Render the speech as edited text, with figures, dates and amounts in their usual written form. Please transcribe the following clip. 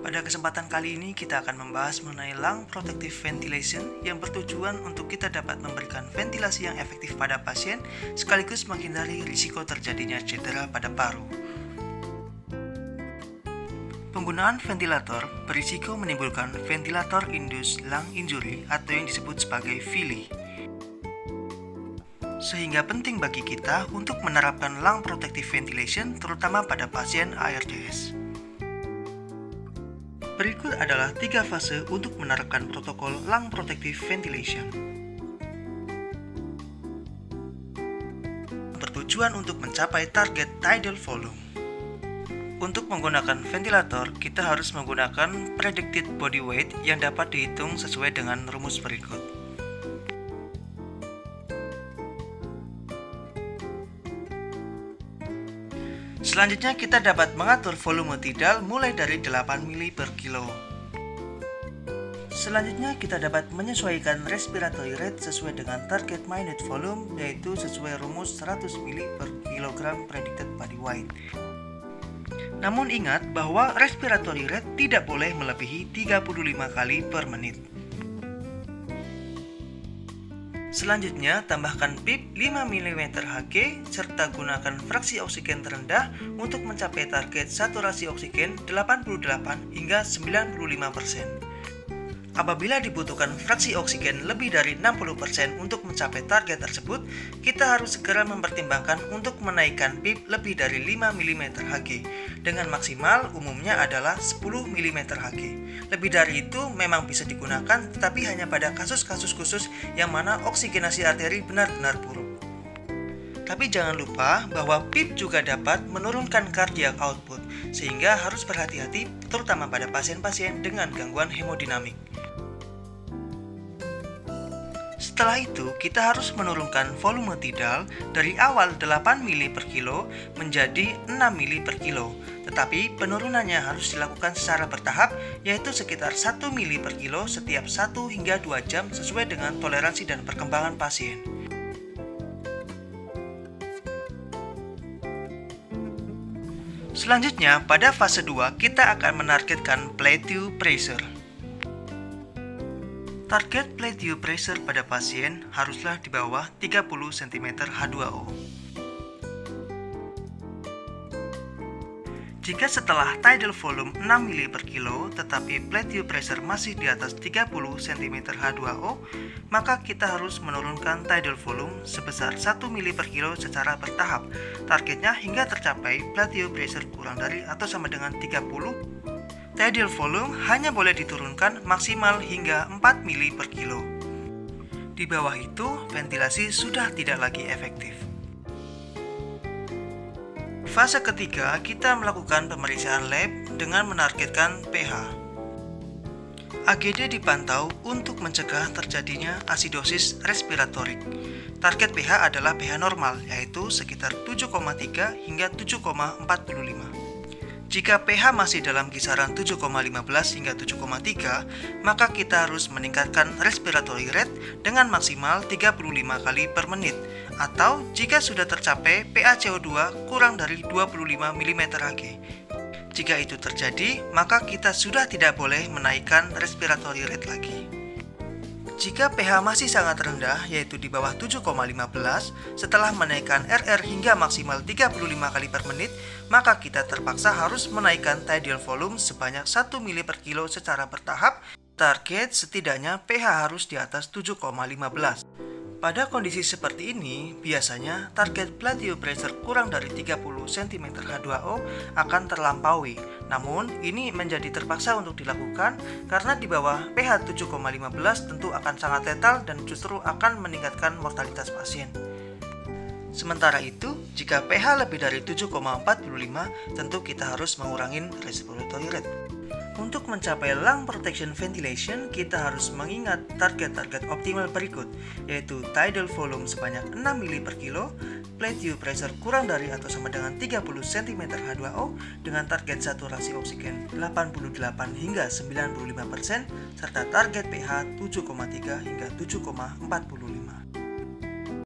Pada kesempatan kali ini kita akan membahas mengenai lung protective ventilation yang bertujuan untuk kita dapat memberikan ventilasi yang efektif pada pasien sekaligus menghindari risiko terjadinya cedera pada paru. Penggunaan ventilator berisiko menimbulkan ventilator-induced lung injury atau yang disebut sebagai VILI. Sehingga penting bagi kita untuk menerapkan lung protective ventilation terutama pada pasien ARDS. Berikut adalah 3 fase untuk menerapkan protokol lung protective ventilation. Bertujuan untuk mencapai target tidal volume. Untuk menggunakan ventilator, kita harus menggunakan predicted body weight yang dapat dihitung sesuai dengan rumus berikut. Selanjutnya kita dapat mengatur volume tidal mulai dari 8 mili per kilo. Selanjutnya kita dapat menyesuaikan respiratory rate sesuai dengan target minute volume, yaitu sesuai rumus 100 mili per kilogram predicted body weight. Namun ingat bahwa respiratory rate tidak boleh melebihi 35 kali per menit. Selanjutnya, tambahkan PIP 5 mm Hg serta gunakan fraksi oksigen terendah untuk mencapai target saturasi oksigen 88 hingga 95%. Apabila dibutuhkan fraksi oksigen lebih dari 60% untuk mencapai target tersebut, kita harus segera mempertimbangkan untuk menaikkan PIP lebih dari 5 mm Hg dengan maksimal umumnya adalah 10 mm Hg. Lebih dari itu memang bisa digunakan, tetapi hanya pada kasus-kasus khusus yang mana oksigenasi arteri benar-benar buruk. Tapi jangan lupa bahwa PIP juga dapat menurunkan cardiac output, sehingga harus berhati-hati terutama pada pasien-pasien dengan gangguan hemodinamik. Setelah itu, kita harus menurunkan volume tidal dari awal 8 mili per kilo menjadi 6 mili per kilo. Tetapi penurunannya harus dilakukan secara bertahap, yaitu sekitar 1 mili per kilo setiap 1 hingga 2 jam sesuai dengan toleransi dan perkembangan pasien. Selanjutnya, pada fase 2 kita akan menargetkan plateau pressure. Target plateau pressure pada pasien haruslah di bawah 30 cm H2O. Jika setelah tidal volume 6 mili per kilo tetapi plateau pressure masih di atas 30 cm H2O, maka kita harus menurunkan tidal volume sebesar 1 mili per kilo secara bertahap. Targetnya hingga tercapai plateau pressure kurang dari atau sama dengan 30. Tidal volume hanya boleh diturunkan maksimal hingga 4 mili per kilo. Di bawah itu, ventilasi sudah tidak lagi efektif. Fase ketiga, kita melakukan pemeriksaan lab dengan menargetkan pH. AGD dipantau untuk mencegah terjadinya asidosis respiratorik. Target pH adalah pH normal, yaitu sekitar 7,3 hingga 7,45. Jika pH masih dalam kisaran 7,15 hingga 7,3, maka kita harus meningkatkan respiratory rate dengan maksimal 35 kali per menit. Atau jika sudah tercapai PaCO2 kurang dari 25 mm Hg. Jika itu terjadi, maka kita sudah tidak boleh menaikkan respiratory rate lagi. Jika pH masih sangat rendah, yaitu di bawah 7,15, setelah menaikkan RR hingga maksimal 35 kali per menit, maka kita terpaksa harus menaikkan tidal volume sebanyak 1 mili per kilo secara bertahap. Target setidaknya pH harus di atas 7,15. Pada kondisi seperti ini, biasanya target plateau pressure kurang dari 30 cm H2O akan terlampaui. Namun, ini menjadi terpaksa untuk dilakukan karena di bawah pH 7,15 tentu akan sangat letal dan justru akan meningkatkan mortalitas pasien. Sementara itu, jika pH lebih dari 7,45, tentu kita harus mengurangi respiratory rate. Untuk mencapai lung protection ventilation, kita harus mengingat target-target optimal berikut, yaitu tidal volume sebanyak 6 mili per kilo, plateau pressure kurang dari atau sama dengan 30 cm H2O dengan target saturasi oksigen 88 hingga 95%, serta target pH 7,3 hingga 7,45.